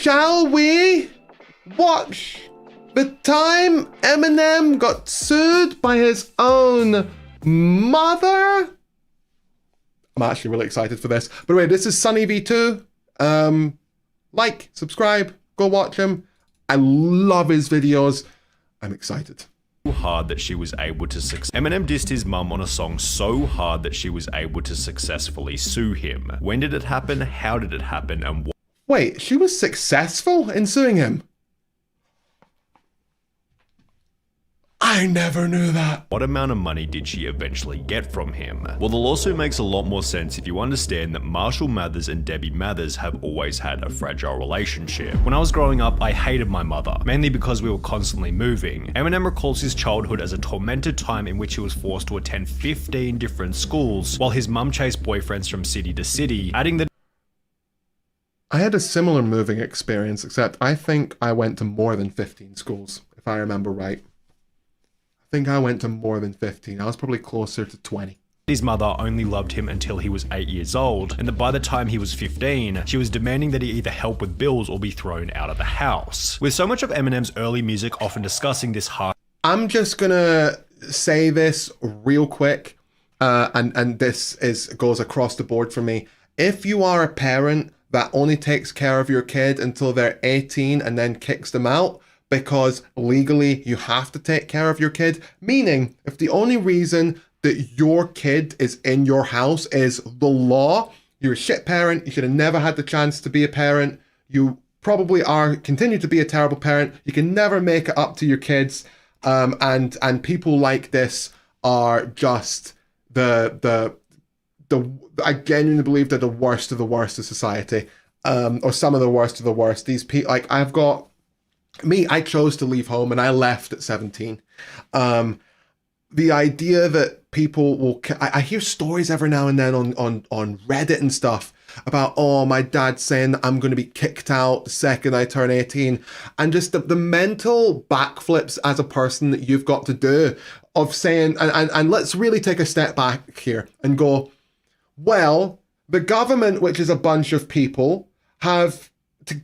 Shall we watch the time Eminem got sued by his own mother? I'm actually really excited for this. By the way, this is SunnyV2. Like, subscribe, go watch him. I love his videos. I'm excited. Hard that she was able to Eminem dissed his mum on a song so hard that she was able to successfully sue him. When did it happen? How did it happen? And wait, she was successful in suing him? I never knew that. What amount of money did she eventually get from him? Well, the lawsuit makes a lot more sense if you understand that Marshall Mathers and Debbie Mathers have always had a fragile relationship. When I was growing up, I hated my mother, mainly because we were constantly moving. Eminem recalls his childhood as a tormented time in which he was forced to attend 15 different schools, while his mum chased boyfriends from city to city, adding that I had a similar moving experience, except I think I went to more than 15 schools, if I remember right. I think I went to more than 15. I was probably closer to 20. His mother only loved him until he was 8 years old, and that by the time he was 15, she was demanding that he either help with bills or be thrown out of the house. With so much of Eminem's early music often discussing this hard... I'm just gonna say this real quick, and this goes across the board for me. If you are a parent that only takes care of your kid until they're 18 and then kicks them out, because legally you have to take care of your kid, meaning if the only reason that your kid is in your house is the law, you're a shit parent, you should have never had the chance to be a parent, you probably continue to be a terrible parent, you can never make it up to your kids, and people like this are just I genuinely believe they're the worst of the worst of society, or some of the worst of the worst. These people, like I chose to leave home and I left at 17. The idea that people will... I hear stories every now and then on Reddit and stuff about, oh, my dad's saying that I'm going to be kicked out the second I turn 18. And just the mental backflips as a person that you've got to do of saying... And let's really take a step back here and go, well, the government, which is a bunch of people, have...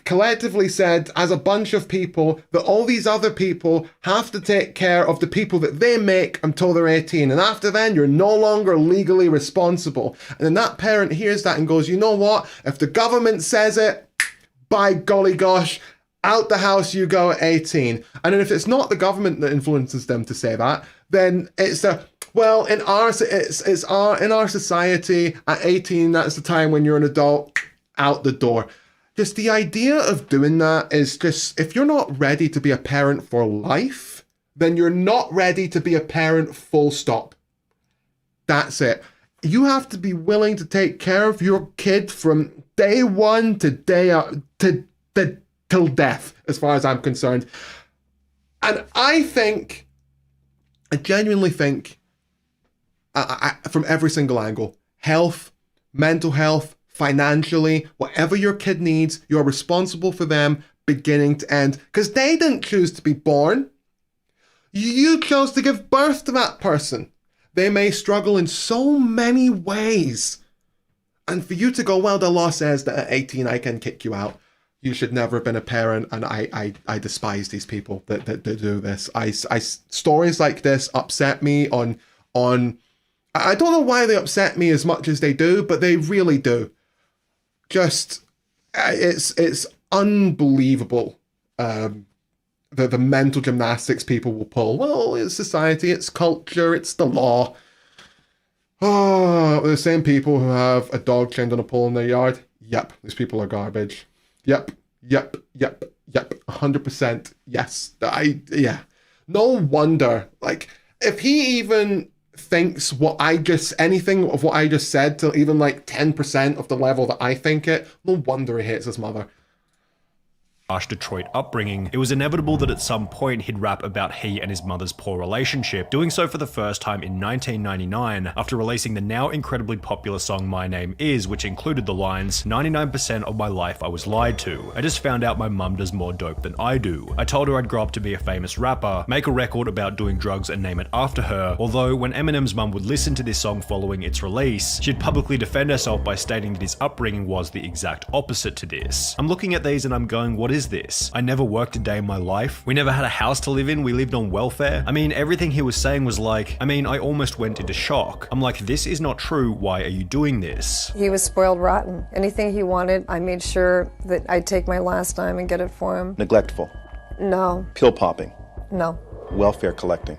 collectively said as a bunch of people that all these other people have to take care of the people that they make until they're 18. And after then, you're no longer legally responsible. And then that parent hears that and goes, you know what? If the government says it, by golly gosh, out the house you go at 18. And then if it's not the government that influences them to say that, then it's in our society at 18, that's the time when you're an adult, out the door. Just the idea of doing that is just, if you're not ready to be a parent for life, then you're not ready to be a parent full stop. That's it. You have to be willing to take care of your kid from day one to till death, as far as I'm concerned. And I genuinely think, from every single angle, health, mental health, financially, whatever your kid needs, you're responsible for them beginning to end. Because they didn't choose to be born. You chose to give birth to that person. They may struggle in so many ways. And for you to go, well, the law says that at 18 I can kick you out. You should never have been a parent, and I despise these people that do this. Stories like this upset me on... I don't know why they upset me as much as they do, but they really do. Just, it's unbelievable, the mental gymnastics people will pull. Well, it's society, it's culture, it's the law. Oh, the same people who have a dog chained on a pole in their yard. Yep, these people are garbage. Yep, 100%, yes. Yeah. No wonder, like, if he even... thinks anything of what I just said to even like 10% of the level that I think it, no wonder he hates his mother. Detroit upbringing, it was inevitable that at some point he'd rap about he and his mother's poor relationship, doing so for the first time in 1999 after releasing the now incredibly popular song My Name Is, which included the lines, 99% of my life I was lied to. I just found out my mum does more dope than I do. I told her I'd grow up to be a famous rapper, make a record about doing drugs and name it after her, although when Eminem's mum would listen to this song following its release, she'd publicly defend herself by stating that his upbringing was the exact opposite to this. I'm looking at these and I'm going, what is this? I never worked a day in my life. We never had a house to live in. We lived on welfare. I mean, everything he was saying was like, I almost went into shock. I'm like, this is not true. Why are you doing this? He was spoiled rotten. Anything he wanted, I made sure that I'd take my last dime and get it for him. Neglectful. No. Pill popping. No. Welfare collecting.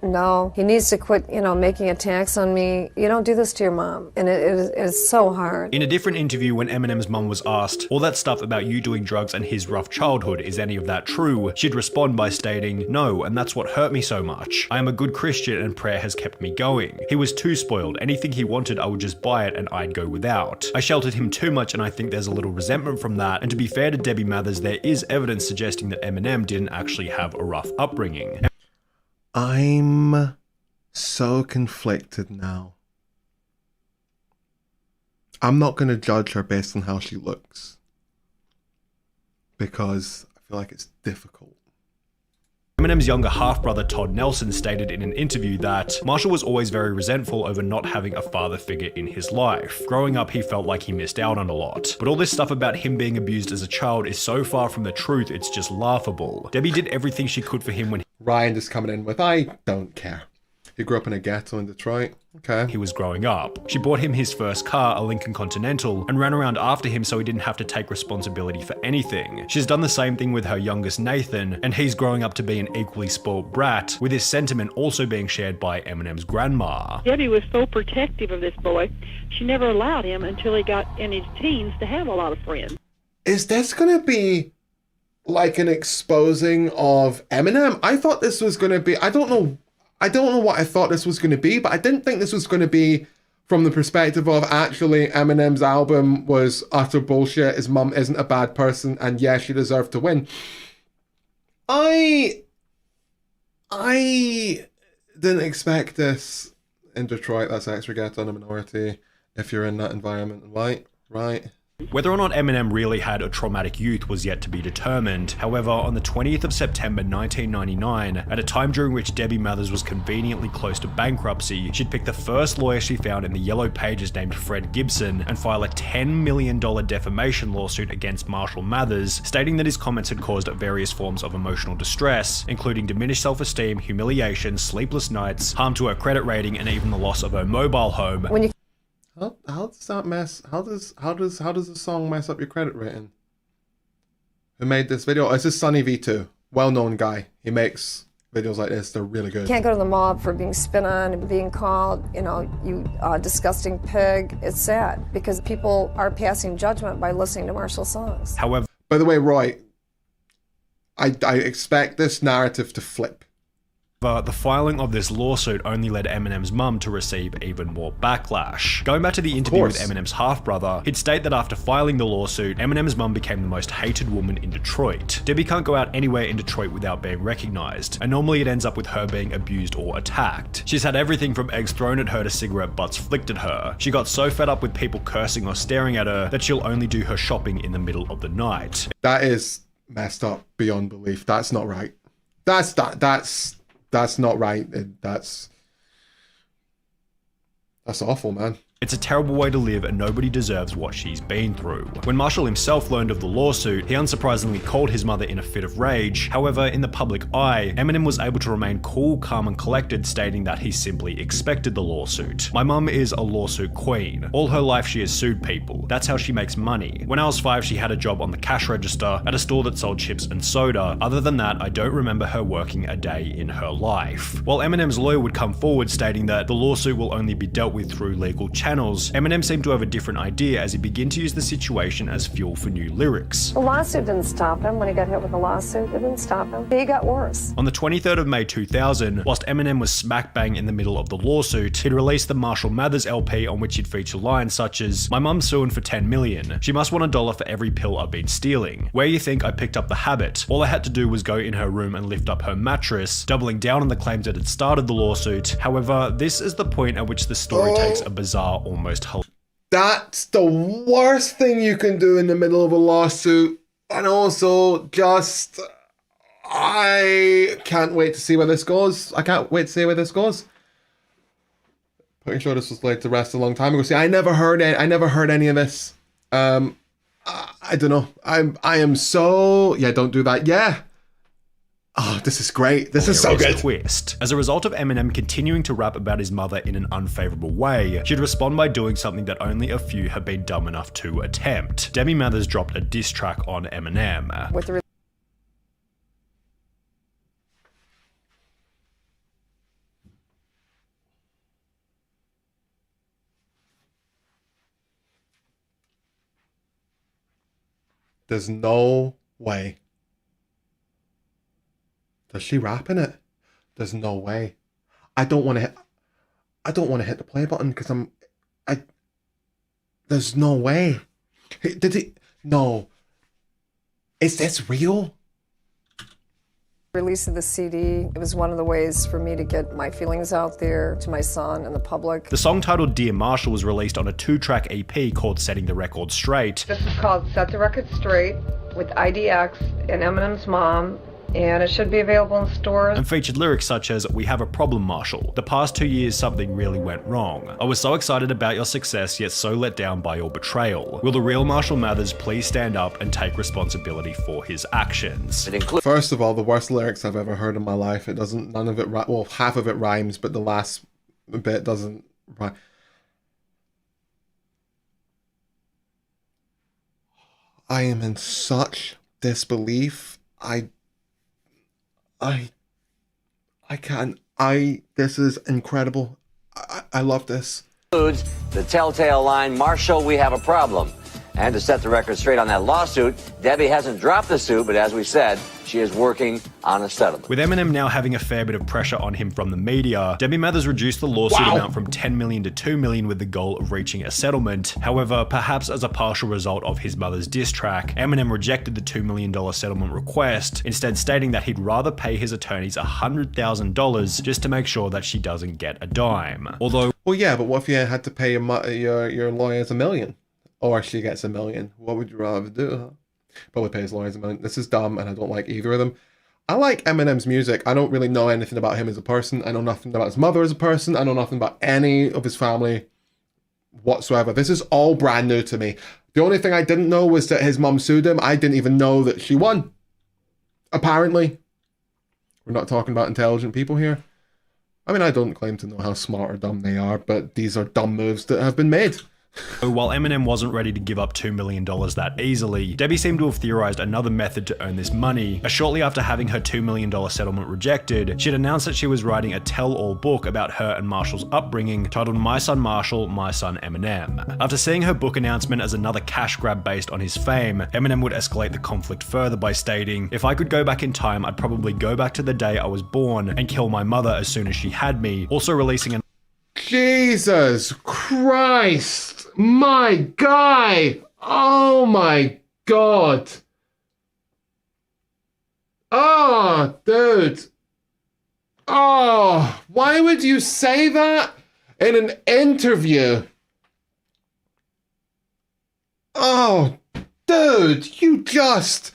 No. He needs to quit, making attacks on me. You don't do this to your mom. And it is so hard. In a different interview, when Eminem's mum was asked, all that stuff about you doing drugs and his rough childhood, is any of that true? She'd respond by stating, no, and that's what hurt me so much. I am a good Christian and prayer has kept me going. He was too spoiled. Anything he wanted, I would just buy it and I'd go without. I sheltered him too much and I think there's a little resentment from that. And to be fair to Debbie Mathers, there is evidence suggesting that Eminem didn't actually have a rough upbringing. I'm so conflicted now. I'm not going to judge her based on how she looks, because I feel like it's difficult. Eminem's younger half-brother Todd Nelson stated in an interview that Marshall was always very resentful over not having a father figure in his life. Growing up, he felt like he missed out on a lot. But all this stuff about him being abused as a child is so far from the truth, it's just laughable. Debbie did everything she could for him when Ryan just coming in with, I don't care. He grew up in a ghetto in Detroit. Okay. he was growing up. She bought him his first car, a Lincoln Continental, and ran around after him so he didn't have to take responsibility for anything. She's done the same thing with her youngest Nathan, and he's growing up to be an equally spoiled brat, with his sentiment also being shared by Eminem's grandma. Debbie was so protective of this boy, she never allowed him until he got in his teens to have a lot of friends. Is this going to be like an exposing of Eminem? I thought this was going to be, I don't know what I thought this was going to be, but I didn't think this was going to be from the perspective of actually Eminem's album was utter bullshit, his mum isn't a bad person, and yeah, she deserved to win. I didn't expect this in Detroit. That's extra ghetto and a minority if you're in that environment, right? Whether or not Eminem really had a traumatic youth was yet to be determined. However, on the 20th of September 1999, at a time during which Debbie Mathers was conveniently close to bankruptcy, she'd pick the first lawyer she found in the Yellow Pages named Fred Gibson and file a $10 million defamation lawsuit against Marshall Mathers, stating that his comments had caused various forms of emotional distress, including diminished self-esteem, humiliation, sleepless nights, harm to her credit rating, and even the loss of her mobile home. How does that mess? How does the song mess up your credit rating? Who made this video? Oh, this is SunnyV2, well-known guy. He makes videos like this. They're really good. Can't go to the mob for being spit on and being called, you disgusting pig. It's sad because people are passing judgment by listening to Marshall's songs. However, by the way, Roy, I expect this narrative to flip. the filing of this lawsuit only led Eminem's mum to receive even more backlash. Going back to the interview with Eminem's half-brother, he'd state that after filing the lawsuit, Eminem's mum became the most hated woman in Detroit. Debbie can't go out anywhere in Detroit without being recognized, and normally it ends up with her being abused or attacked. She's had everything from eggs thrown at her to cigarette butts flicked at her. She got so fed up with people cursing or staring at her that she'll only do her shopping in the middle of the night. That is messed up beyond belief. That's not right. That's not right. That's awful, man. It's a terrible way to live and nobody deserves what she's been through. When Marshall himself learned of the lawsuit, he unsurprisingly called his mother in a fit of rage. However, in the public eye, Eminem was able to remain cool, calm and collected, stating that he simply expected the lawsuit. My mum is a lawsuit queen. All her life she has sued people. That's how she makes money. When I was 5, she had a job on the cash register at a store that sold chips and soda. Other than that, I don't remember her working a day in her life. While Eminem's lawyer would come forward stating that the lawsuit will only be dealt with through legal channels, channels, Eminem seemed to have a different idea as he began to use the situation as fuel for new lyrics. The lawsuit didn't stop him when he got hit with the lawsuit. It didn't stop him. He got worse. On the 23rd of May 2000, whilst Eminem was smack bang in the middle of the lawsuit, he'd released the Marshall Mathers LP on which he'd feature lines such as, "My mum's suing for 10 million. She must want $1 for every pill I've been stealing. Where you think I picked up the habit? All I had to do was go in her room and lift up her mattress," doubling down on the claims that had started the lawsuit. However, this is the point at which the story takes a bizarre, almost That's the worst thing you can do in the middle of a lawsuit. And also, just, I can't wait to see where this goes. I can't wait to see where this goes. Pretty sure this was laid to rest a long time ago. See, I never heard any of this. I don't know. I am so, yeah, don't do that. Yeah. Oh, this is great. This is so good. Twist. As a result of Eminem continuing to rap about his mother in an unfavorable way, she'd respond by doing something that only a few have been dumb enough to attempt. Debbie Mathers dropped a diss track on Eminem. With the There's no way. Does she rap in it? There's no way. I don't want to hit the play button because there's no way. Did he? No. Is this real? release of the CD, it was one of the ways for me to get my feelings out there to my son and the public. The song titled Dear Marshall was released on a 2-track EP called Setting the Record Straight. This is called Set the Record Straight with IDX and Eminem's mom, and it should be available in stores. And featured lyrics such as, "We have a problem, Marshall. The past 2 years something really went wrong. I was so excited about your success, yet so let down by your betrayal. Will the real Marshall Mathers please stand up and take responsibility for his actions?" First of all, the worst lyrics I've ever heard in my life. It doesn't, none of it, well, half of it rhymes, but the last bit doesn't rhyme. I am in such disbelief. This is incredible. I love this. The telltale line, "Marshall, we have a problem." And to set the record straight on that lawsuit, Debbie hasn't dropped the suit, but as we said, she is working on a settlement. With Eminem now having a fair bit of pressure on him from the media, Debbie Mathers reduced the lawsuit amount from 10 million to 2 million with the goal of reaching a settlement. However, perhaps as a partial result of his mother's diss track, Eminem rejected the $2 million settlement request, instead stating that he'd rather pay his attorneys $100,000 just to make sure that she doesn't get a dime. Although, well, yeah, but what if you had to pay your lawyers $1 million? Or she gets $1 million. What would you rather do? Huh? Probably pay his lawyers $1 million. This is dumb, and I don't like either of them. I like Eminem's music. I don't really know anything about him as a person. I know nothing about his mother as a person. I know nothing about any of his family whatsoever. This is all brand new to me. The only thing I didn't know was that his mum sued him. I didn't even know that she won. Apparently. We're not talking about intelligent people here. I mean, I don't claim to know how smart or dumb they are, but these are dumb moves that have been made. while Eminem wasn't ready to give up $2 million that easily, Debbie seemed to have theorized another method to earn this money, as shortly after having her $2 million settlement rejected, she'd announced that she was writing a tell-all book about her and Marshall's upbringing titled My Son Marshall, My Son Eminem. After seeing her book announcement as another cash grab based on his fame, Eminem would escalate the conflict further by stating, "If I could go back in time, I'd probably go back to the day I was born and kill my mother as soon as she had me," also releasing an Jesus Christ! My guy! Oh my god! Oh, dude! Oh, why would you say that in an interview? Oh, dude, you just...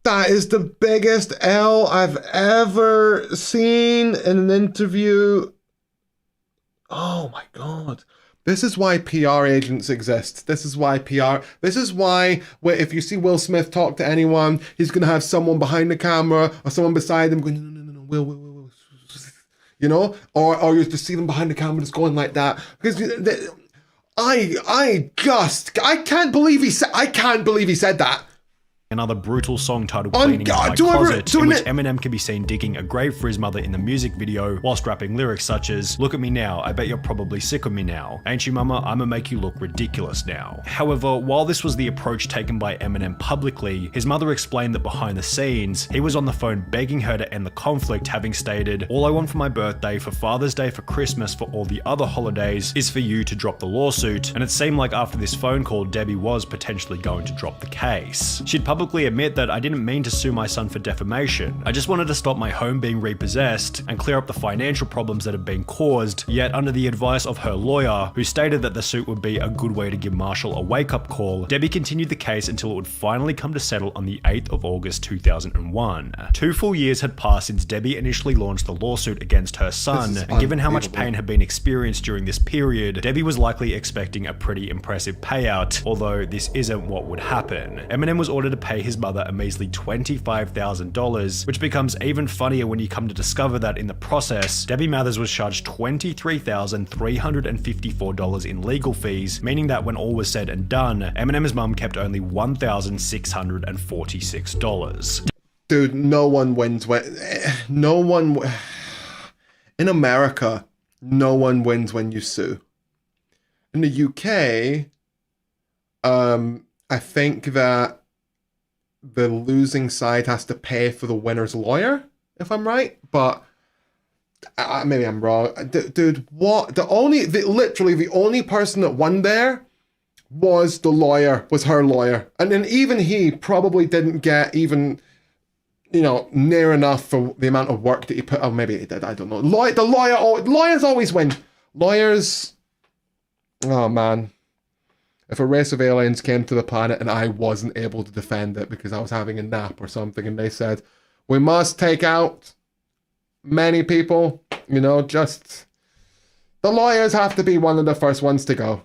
That is the biggest L I've ever seen in an interview. Oh my god. This is why PR agents exist. This is why if you see Will Smith talk to anyone, he's going to have someone behind the camera or someone beside him going, no, Will. You know? Or you just see them behind the camera just going like that. Because I can't believe he said that. Another brutal song titled Cleaning Out My Closet, in which Eminem can be seen digging a grave for his mother in the music video, whilst rapping lyrics such as, "Look at me now, I bet you're probably sick of me now. Ain't you mama, I'ma make you look ridiculous now." However, while this was the approach taken by Eminem publicly, his mother explained that behind the scenes, he was on the phone begging her to end the conflict, having stated, "All I want for my birthday, for Father's Day, for Christmas, for all the other holidays, is for you to drop the lawsuit." And it seemed like after this phone call, Debbie was potentially going to drop the case. She'd publicly admit that, "I didn't mean to sue my son for defamation. I just wanted to stop my home being repossessed and clear up the financial problems that had been caused," yet under the advice of her lawyer, who stated that the suit would be a good way to give Marshall a wake-up call, Debbie continued the case until it would finally come to settle on the 8th of August 2001. 2 full years had passed since Debbie initially launched the lawsuit against her son, and given how much pain had been experienced during this period, Debbie was likely expecting a pretty impressive payout, although this isn't what would happen. Eminem was ordered to pay his mother a measly $25,000, which becomes even funnier when you come to discover that in the process, Debbie Mathers was charged $23,354 in legal fees, meaning that when all was said and done, Eminem's mum kept only $1,646. Dude, no one wins when... In America, no one wins when you sue. In the UK, I think that the losing side has to pay for the winner's lawyer, if I'm right, but maybe I'm wrong. Dude, what? Literally the only person that won there was the lawyer, was her lawyer. And then even he probably didn't get even, near enough for the amount of work that he put. Oh, maybe he did, I don't know. Lawyers always win. Lawyers, oh man. If a race of aliens came to the planet and I wasn't able to defend it because I was having a nap or something, and they said, "We must take out many people," just the lawyers have to be one of the first ones to go.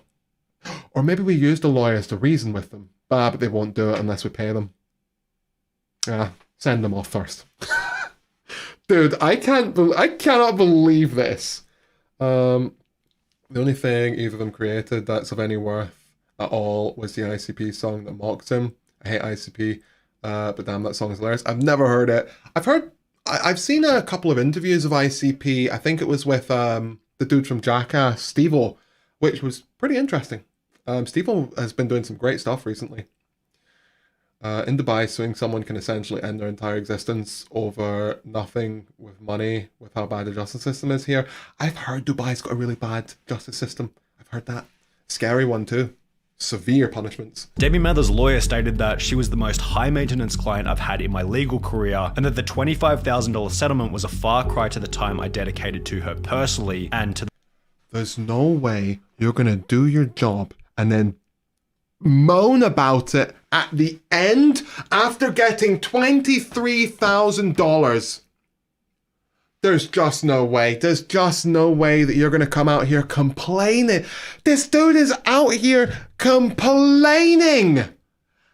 Or maybe we use the lawyers to reason with them. But they won't do it unless we pay them. Send them off first. Dude, I cannot believe this. The only thing either of them created that's of any worth at all was the ICP song that mocked him. I hate ICP, but damn, that song is hilarious. I've never heard it. I've seen a couple of interviews of ICP. I think it was with the dude from Jackass, Steve-O, which was pretty interesting. Steve-O has been doing some great stuff recently. In Dubai, suing someone can essentially end their entire existence over nothing with money, with how bad the justice system is here. I've heard Dubai's got a really bad justice system. I've heard that. Scary one too. Severe punishments. Debbie Mathers' lawyer stated that she was the most high-maintenance client I've had in my legal career, and that the $25,000 settlement was a far cry to the time I dedicated to her personally and to... There's no way you're gonna do your job and then moan about it at the end after getting $23,000. There's just no way. There's just no way that you're going to come out here complaining. This dude is out here complaining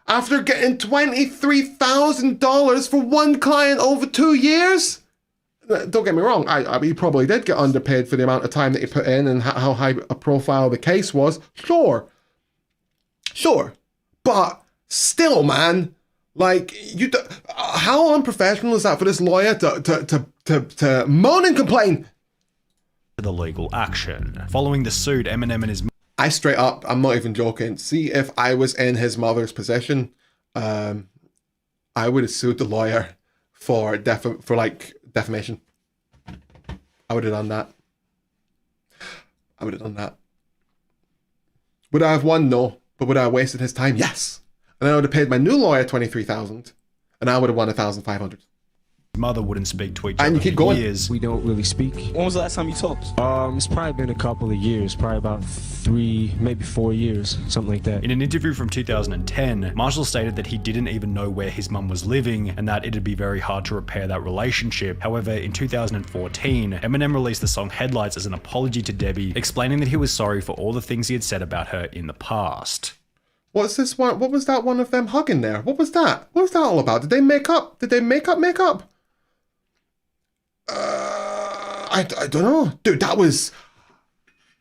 after getting $23,000 for one client over 2 years. Don't get me wrong. He probably did get underpaid for the amount of time that he put in and how high a profile the case was. Sure. But still, man, like, how unprofessional is that for this lawyer to moan and complain? The legal action. Following the suit, Eminem and his... I straight up, I'm not even joking. See, if I was in his mother's position, I would have sued the lawyer for defamation. I would have done that. Would I have won? No. But would I have wasted his time? Yes. And then I would have paid my new lawyer $23,000, and I would have won $1,500. Mother wouldn't speak to each and other you keep for going. years. We don't really speak. When was the last time you talked? It's probably been a couple of years, probably about 3, maybe 4 years, something like that. In an interview from 2010, Marshall stated that he didn't even know where his mum was living and that it'd be very hard to repair that relationship. However, in 2014, Eminem released the song Headlights as an apology to Debbie, explaining that he was sorry for all the things he had said about her in the past. What's this one? What was that one of them hugging there? What was that? What was that all about? Did they make up? I don't know. Dude, that was...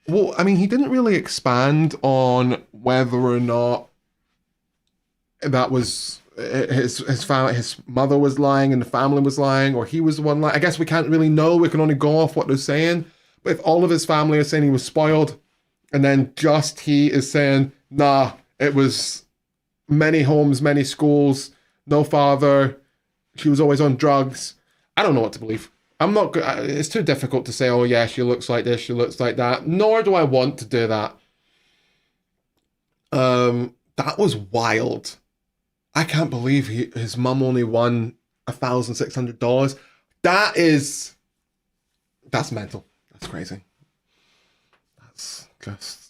Well, I mean, he didn't really expand on whether or not that was his family, his mother was lying and the family was lying, or he was the one lying. I guess we can't really know. We can only go off what they're saying. But if all of his family are saying he was spoiled, and then just he is saying, nah, it was many homes, many schools, no father, she was always on drugs. I don't know what to believe. I'm not good. It's too difficult to say, oh yeah, she looks like this, she looks like that. Nor do I want to do that. That was wild. I can't believe his mum only won $1,600. That's mental. That's crazy. That's just